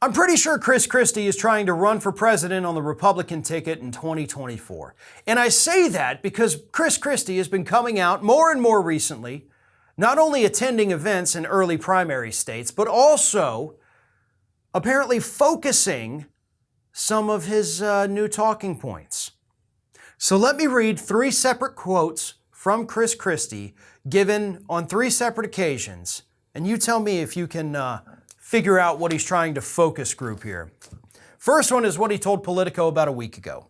I'm pretty sure Chris Christie is trying to run for president on the Republican ticket in 2024. And I say that because Chris Christie has been coming out more and more recently, not only attending events in early primary states, but also apparently focusing some of his new talking points. So let me read 3 separate quotes from Chris Christie given on 3 separate occasions, and you tell me if you can figure out what he's trying to focus group here. First one is what he told Politico about a week ago.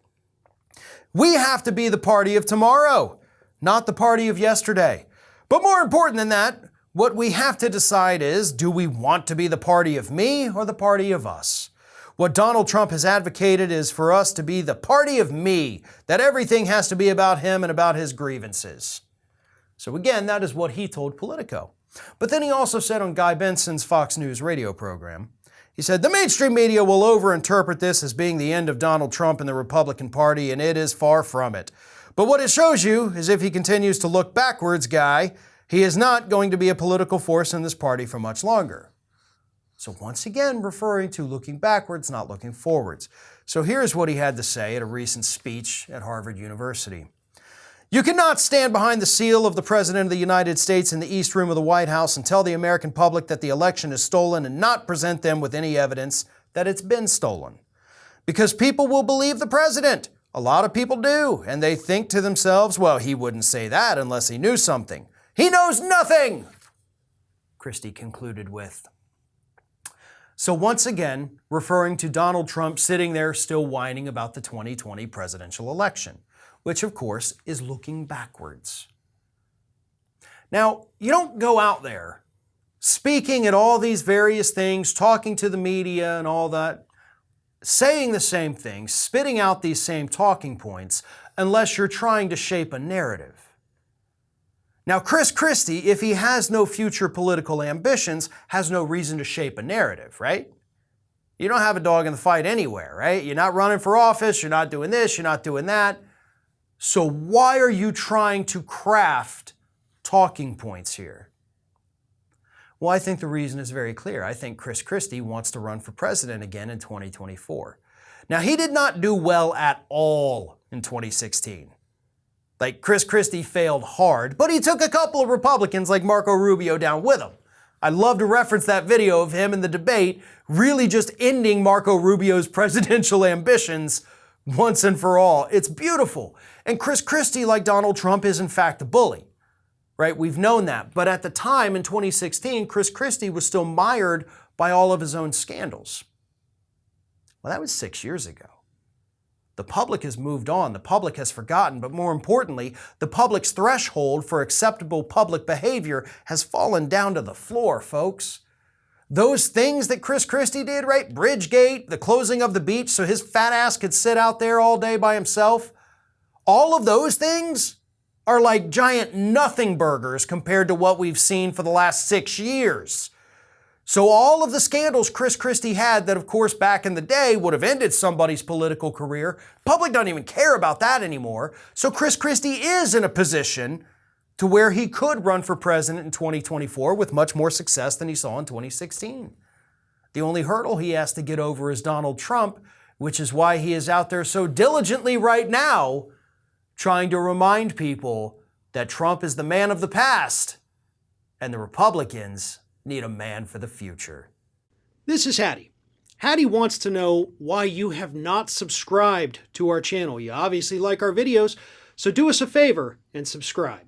We have to be the party of tomorrow, not the party of yesterday. But more important than that, what we have to decide is, do we want to be the party of me or the party of us? What Donald Trump has advocated is for us to be the party of me, that everything has to be about him and about his grievances. So again, that is what he told Politico. But then he also said on Guy Benson's Fox News radio program, he said, the mainstream media will overinterpret this as being the end of Donald Trump and the Republican Party, and it is far from it. But what it shows you is if he continues to look backwards, Guy, he is not going to be a political force in this party for much longer. So once again, referring to looking backwards, not looking forwards. So here's what he had to say at a recent speech at Harvard University. You cannot stand behind the seal of the President of the United States in the East Room of the White House and tell the American public that the election is stolen and not present them with any evidence that it's been stolen. Because people will believe the president. A lot of people do, and they think to themselves, well, he wouldn't say that unless he knew something. He knows nothing, Christie concluded with. So once again, referring to Donald Trump sitting there still whining about the 2020 presidential election, which of course is looking backwards. Now, you don't go out there speaking at all these various things, talking to the media and all that, saying the same things, spitting out these same talking points, unless you're trying to shape a narrative. Now, Chris Christie, if he has no future political ambitions, has no reason to shape a narrative, right? You don't have a dog in the fight anywhere, right? You're not running for office, you're not doing this, you're not doing that. So why are you trying to craft talking points here? Well, I think the reason is very clear. I think Chris Christie wants to run for president again in 2024. Now, he did not do well at all in 2016. Like, Chris Christie failed hard, but he took a couple of Republicans like Marco Rubio down with him. I love to reference that video of him in the debate, really just ending Marco Rubio's presidential ambitions once and for all. It's beautiful. And Chris Christie, like Donald Trump, is in fact a bully, right? We've known that. But at the time in 2016, Chris Christie was still mired by all of his own scandals. Well, that was 6 years ago. The public has moved on, the public has forgotten, but more importantly, the public's threshold for acceptable public behavior has fallen down to the floor, folks. Those things that Chris Christie did, right? Bridgegate, the closing of the beach so his fat ass could sit out there all day by himself. All of those things are like giant nothing burgers compared to what we've seen for the last 6 years. So all of the scandals Chris Christie had that, of course, back in the day would have ended somebody's political career, public doesn't even care about that anymore. So Chris Christie is in a position to where he could run for president in 2024 with much more success than he saw in 2016. The only hurdle he has to get over is Donald Trump, which is why he is out there so diligently right now trying to remind people that Trump is the man of the past and the Republicans need a man for the future. This is Hattie. Hattie wants to know why you have not subscribed to our channel. You obviously like our videos, so do us a favor and subscribe.